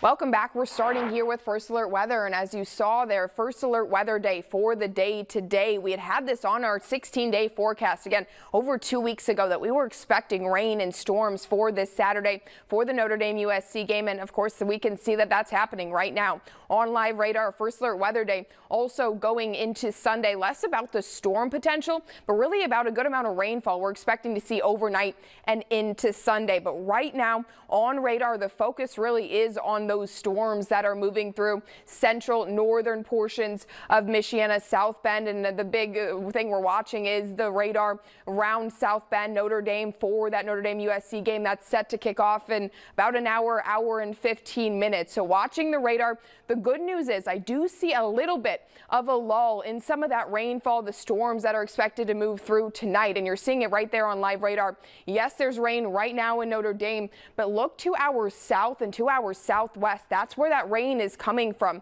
Welcome back. We're starting here with First Alert Weather, and as you saw there, First Alert Weather Day for the day today. We had this on our 16-day forecast again over 2 weeks ago that we were expecting rain and storms for this Saturday for the Notre Dame USC game, and of course we can see that that's happening right now on live radar. First Alert Weather Day also going into Sunday, less about the storm potential, but really about a good amount of rainfall we're expecting to see overnight and into Sunday. But right now on radar, the focus really is on those storms that are moving through central northern portions of Michiana, South Bend, and the big thing we're watching is the radar around South Bend, Notre Dame for that Notre Dame USC game that's set to kick off in about an hour and 15 minutes. So watching the radar, the good news is I do see a little bit of a lull in some of that rainfall, the storms that are expected to move through tonight, and you're seeing it right there on live radar. Yes, there's rain right now in Notre Dame, but look 2 hours south and 2 hours southwest. That's where that rain is coming from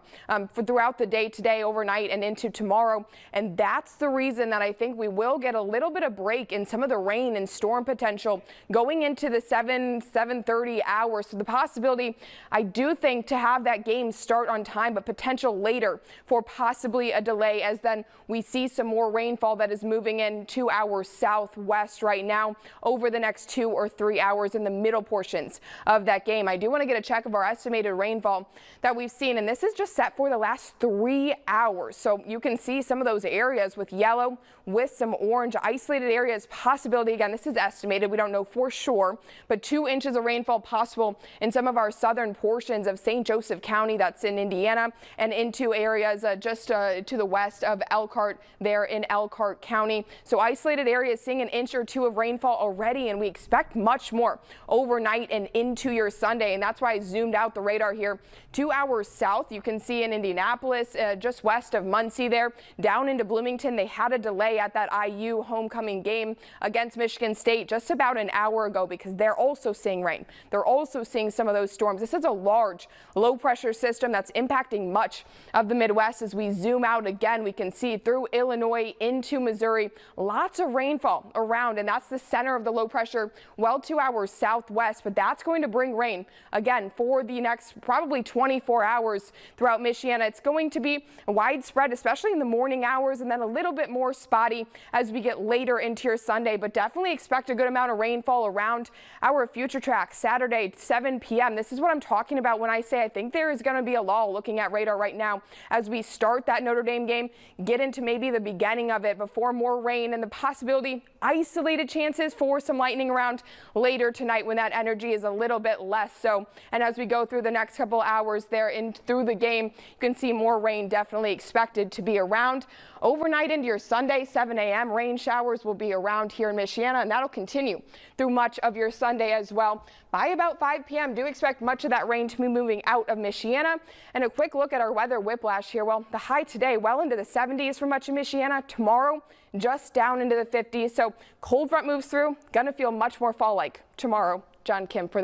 throughout the day today, overnight, and into tomorrow. And that's the reason that I think we will get a little bit of break in some of the rain and storm potential going into the 7:30 hours. So the possibility, I do think, to have that game start on time, but potential later for possibly a delay, as then we see some more rainfall that is moving in 2 hours southwest right now over the next 2 or 3 hours in the middle portions of that game. I do want to get a check of our estimated rainfall that we've seen, and this is just set for the last 3 hours. So you can see some of those areas with yellow with some orange isolated areas possibility. Again, this is estimated. We don't know for sure, but 2 inches of rainfall possible in some of our southern portions of St. Joseph County, that's in Indiana, and into areas just to the west of Elkhart there in Elkhart County. So isolated areas seeing an inch or 2 of rainfall already, and we expect much more overnight and into your Sunday. And that's why I zoomed out the radar here 2 hours south. You can see in Indianapolis, just west of Muncie there, down into Bloomington. They had a delay at that IU homecoming game against Michigan State just about an hour ago because they're also seeing rain. They're also seeing some of those storms. This is a large low pressure system that's impacting much of the Midwest. As we zoom out again, we can see through Illinois into Missouri, lots of rainfall around, and that's the center of the low pressure, well 2 hours southwest, but that's going to bring rain again for the next probably 24 hours throughout Michiana. It's going to be widespread, especially in the morning hours, and then a little bit more spotty as we get later into your Sunday, but definitely expect a good amount of rainfall around our future track Saturday 7 p.m. This is what I'm talking about when I say I think there is going to be a lull looking at radar right now as we start that Notre Dame game, get into maybe the beginning of it before more rain and the possibility, isolated chances for some lightning around later tonight when that energy is a little bit less so. And as we go through the next couple hours there through the game, you can see more rain definitely expected to be around. Overnight into your Sunday, 7 a.m. rain showers will be around here in Michiana, and that'll continue through much of your Sunday as well. By about 5 p.m., do expect much of that rain to be moving out of Michiana. And a quick look at our weather whiplash here. Well, the high today well into the 70s for much of Michiana. Tomorrow, just down into the 50s. So cold front moves through. Gonna feel much more fall-like tomorrow. John Kim for that.